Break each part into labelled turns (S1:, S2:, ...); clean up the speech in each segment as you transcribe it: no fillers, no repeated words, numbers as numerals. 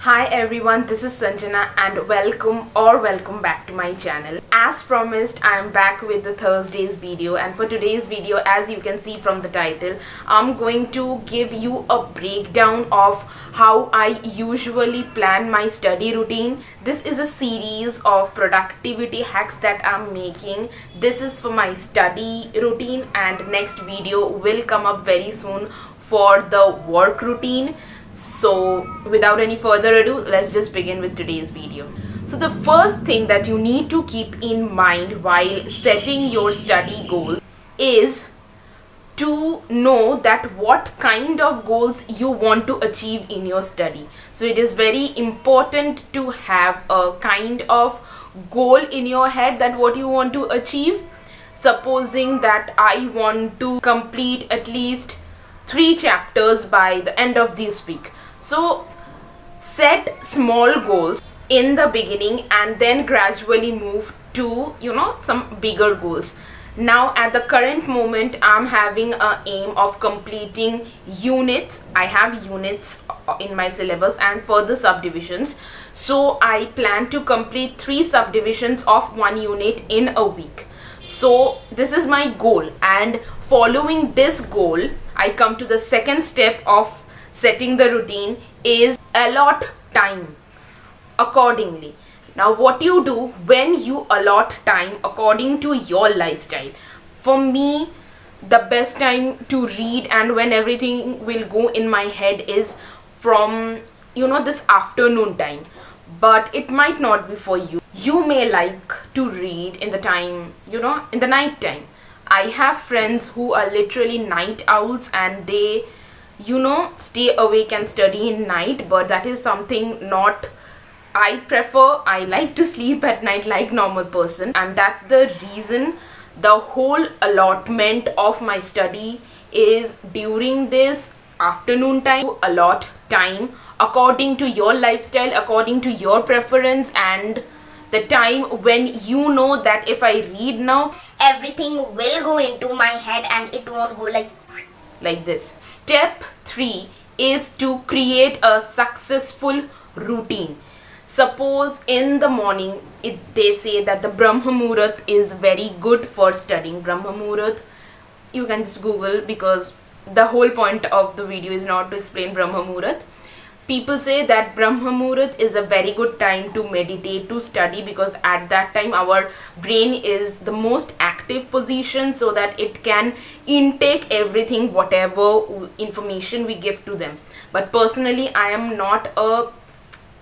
S1: Hi everyone, this is Sanjana and welcome back to my channel. As promised, I am back with the Thursday's video, and for today's video, as you can see from the title, I'm going to give you a breakdown of how I usually plan my study routine. This is a series of productivity hacks that I'm making. This is for my study routine, and next video will come up very soon for the work routine. So without any further ado, let's just begin with today's video. So the first thing that you need to keep in mind while setting your study goal is to know that what kind of goals you want to achieve in your study. So it is very important to have a kind of goal in your head that what you want to achieve. Supposing that I want to complete at least 3 chapters by the end of this week. So set small goals in the beginning and then gradually move to some bigger goals. Now at the current moment I'm having a aim of completing units. I have units in my syllabus and further subdivisions. So I plan to complete 3 subdivisions of 1 unit in a week. So this is my goal, and following this goal I come to the second step of setting the routine is allot time accordingly. Now what you do when you allot time according to your lifestyle. For me, the best time to read and when everything will go in my head is from this afternoon time, but it might not be for you. You may like to read in the time, in the night time. I have friends who are literally night owls and they, stay awake and study in night, but that is something not I prefer. I like to sleep at night like normal person, and that's the reason the whole allotment of my study is during this afternoon time. Allot time according to your lifestyle, according to your preference, and the time when you know that if I read now,
S2: everything will go into my head and it won't go like
S1: this. Step 3 is to create a successful routine. Suppose in the morning, they say that the Brahma Muhurat is very good for studying. Brahma Muhurat, you can just Google, because the whole point of the video is not to explain Brahma Muhurat. People say that Brahma Muhurat is a very good time to meditate, to study, because at that time our brain is the most active position so that it can intake everything, whatever information we give to them. But personally, I am not a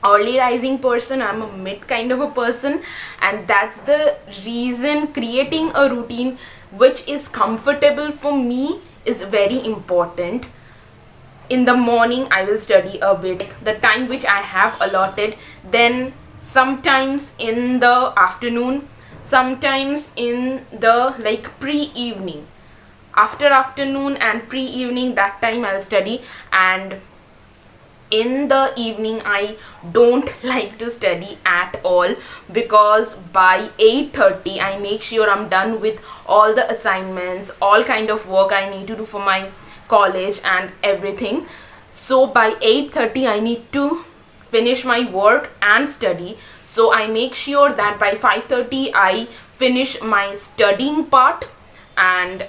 S1: early rising person, I'm a mid kind of a person, and that's the reason creating a routine which is comfortable for me is very important. In the morning I will study a bit, the time which I have allotted, then sometimes in the afternoon, sometimes in the pre-evening. After afternoon and pre-evening, that time I'll study, and in the evening I don't like to study at all, because by 8:30 I make sure I'm done with all the assignments, all kind of work I need to do for my college and everything. So by 8:30 I need to finish my work and study. So I make sure that by 5:30 I finish my studying part, and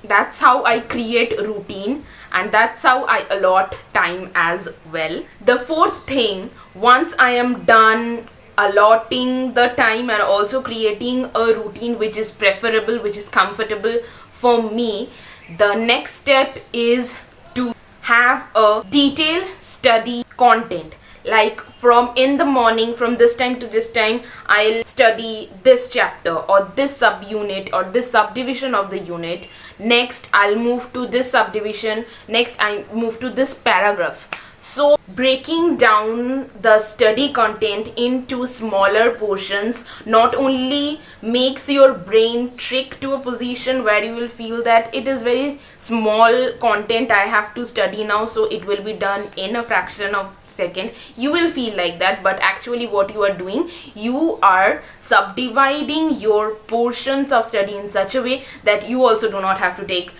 S1: that's how I create routine, and that's how I allot time as well. The fourth thing, once I am done allotting the time and also creating a routine which is preferable, which is comfortable for me, the next step is to have a detailed study content. Like from in the morning, from this time to this time, I'll study this chapter or this subunit or this subdivision of the unit. Next I'll move to this subdivision. Next I move to this paragraph. So breaking down the study content into smaller portions not only makes your brain trick to a position where you will feel that it is very small content I have to study now, so it will be done in a fraction of second. You will feel like that, but actually what you are doing, you are subdividing your portions of study in such a way that you also do not have to take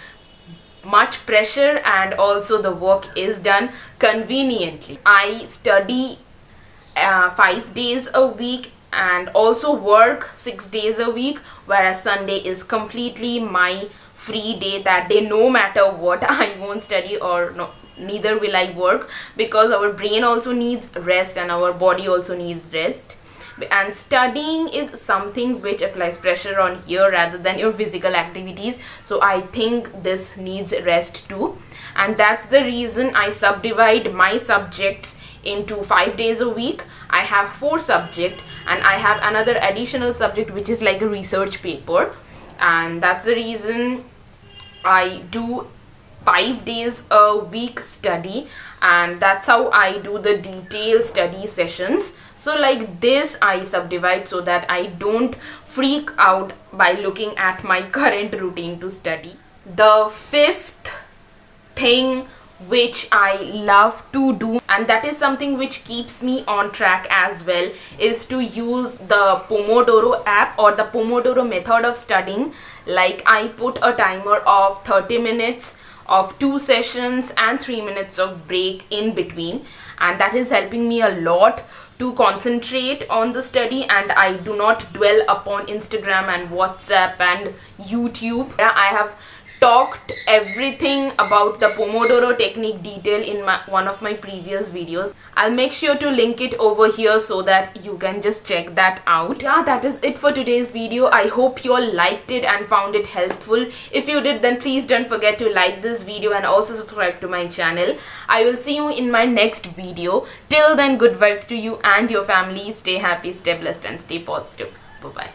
S1: much pressure, and also the work is done conveniently. I study 5 days a week and also work 6 days a week, whereas Sunday is completely my free day. That day, no matter what, I won't study or no, neither will I work, because our brain also needs rest and our body also needs rest. And studying is something which applies pressure on here rather than your physical activities, so I think this needs rest too. And that's the reason I subdivide my subjects into 5 days a week. I have 4 subjects and I have another additional subject which is like a research paper, and that's the reason I do 5 days a week study, and that's how I do the detailed study sessions. So like this I subdivide so that I don't freak out by looking at my current routine to study. The 5th thing which I love to do, and that is something which keeps me on track as well, is to use the Pomodoro app or the Pomodoro method of studying. Like I put a timer of 30 minutes of 2 sessions and 3 minutes of break in between, and that is helping me a lot to concentrate on the study, and I do not dwell upon Instagram and WhatsApp and YouTube. I have talked everything about the Pomodoro technique detail in one of my previous videos. I'll make sure to link it over here so that you can just check that out. Yeah, that is it for today's video. I hope you all liked it and found it helpful. If you did, then please don't forget to like this video and also subscribe to my channel. I will see you in my next video. Till then, good vibes to you and your family. Stay happy, stay blessed and stay positive. Bye-bye.